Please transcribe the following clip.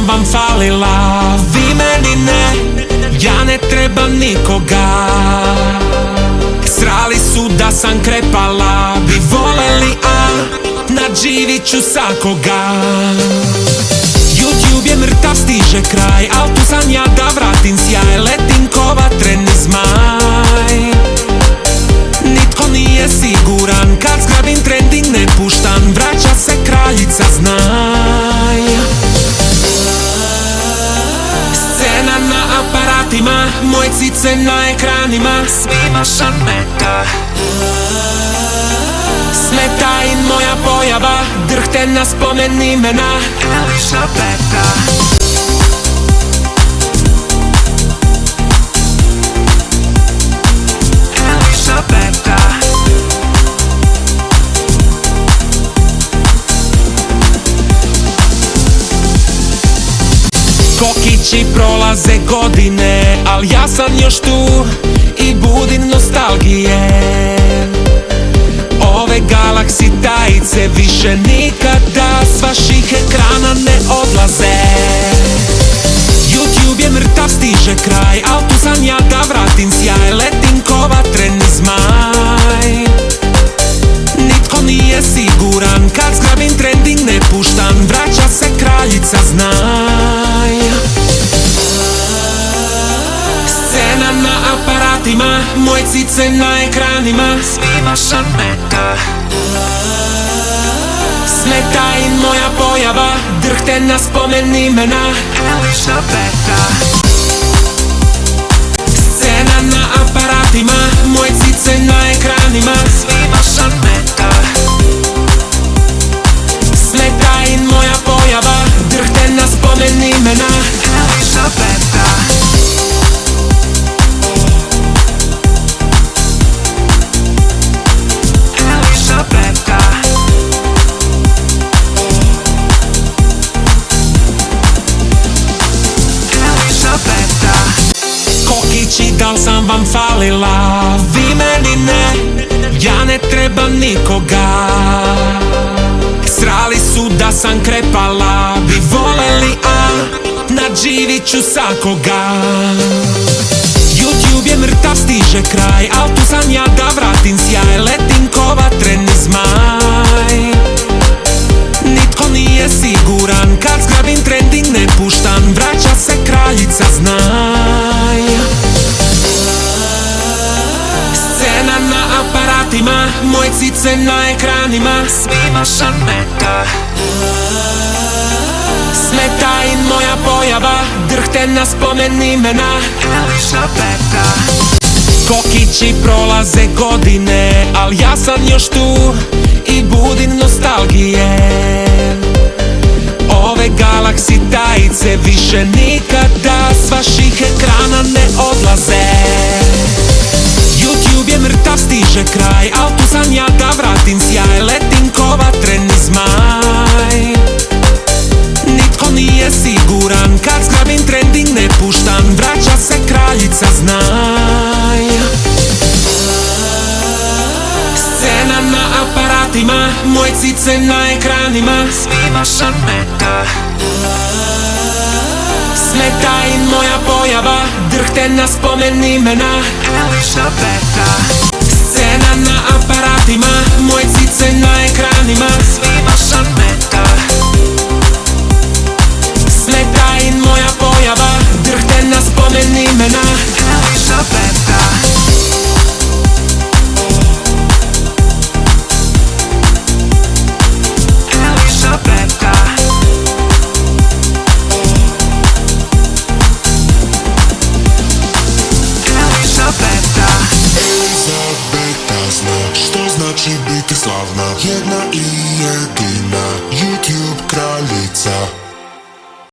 vam falila, vi meni ne, ja ne trebam nikoga. Srali su da sam krepala, bi voleli, a nadživit ću svakoga. YouTube je mrtav, stiže kraj, al tu sam ja da vratim sjaj. Letim ko vatreni zmaj, nitko nije siguran, kad zgrabim trending ne puštam. Vraća se kraljica, znaj. Scena na aparatima, moje cice na ekranima, svima šameta. Smeta i moja pojava, drhte na spomen imena Elizabeta. Elizabeta. Kokići prolaze godine, al ja sam još tu i budim nostalgije. Ove galaksi tajice više nikada s vaših ekrana ne odlaze. YouTube je mrtav, stiže kraj, al tu sam ja da vratim sjaj. Letim ko vatreni zmaj, nitko nije siguran, kad zgrabim trending ne puštam. Vraća se kraljica, znaj. Scena na aparatima, moje cice na ekranima, svima šameta. Smeta i moja pojava, drhte na spomen imena Elizabeta. Scena na aparatima, moje cice na ekranima, svima šameta. Smeta i moja pojava, drhte na spomen imena Elizabeta. Kokići, dal sam vam falila, vi meni ne, ja ne trebam nikoga. Srali su da sam krepala, bi voleli, a nadživit ću svakoga. YouTube je mrtav, stiže kraj, al tu sam ja da vratim sjaj. Letim ko vatreni zmaj, nitko nije siguran, kad zgrabim trending ne puštam. Vraća se kraljica, znaj. Scena na aparatima, moje cice na ekranima, svima šameta. Smeta i moja pojava, drhte na spomen imena Elizabeta. Kokići prolaze godine, al ja sam još tu i budim nostalgije. Ove galaksi tajice više nikada s vaših ekrana ne odlaze. YouTube je mrtav, stiže kraj, al tu sam ja da vratim sjaj. Letim ko vatreni zmaj, nitko nije siguran, kad zgrabim trending ne puštam. Vraća se kraljica, znaj. Scena na aparatima, moje cice na ekranima, svima šameta. Smeta i moja pojava, drhte na spomen imena Elizabeta. Scena na aparatima, moje cice na ekranima, svima šameta. Smeta i moja pojava, drhte na spomen imena Elizabeta.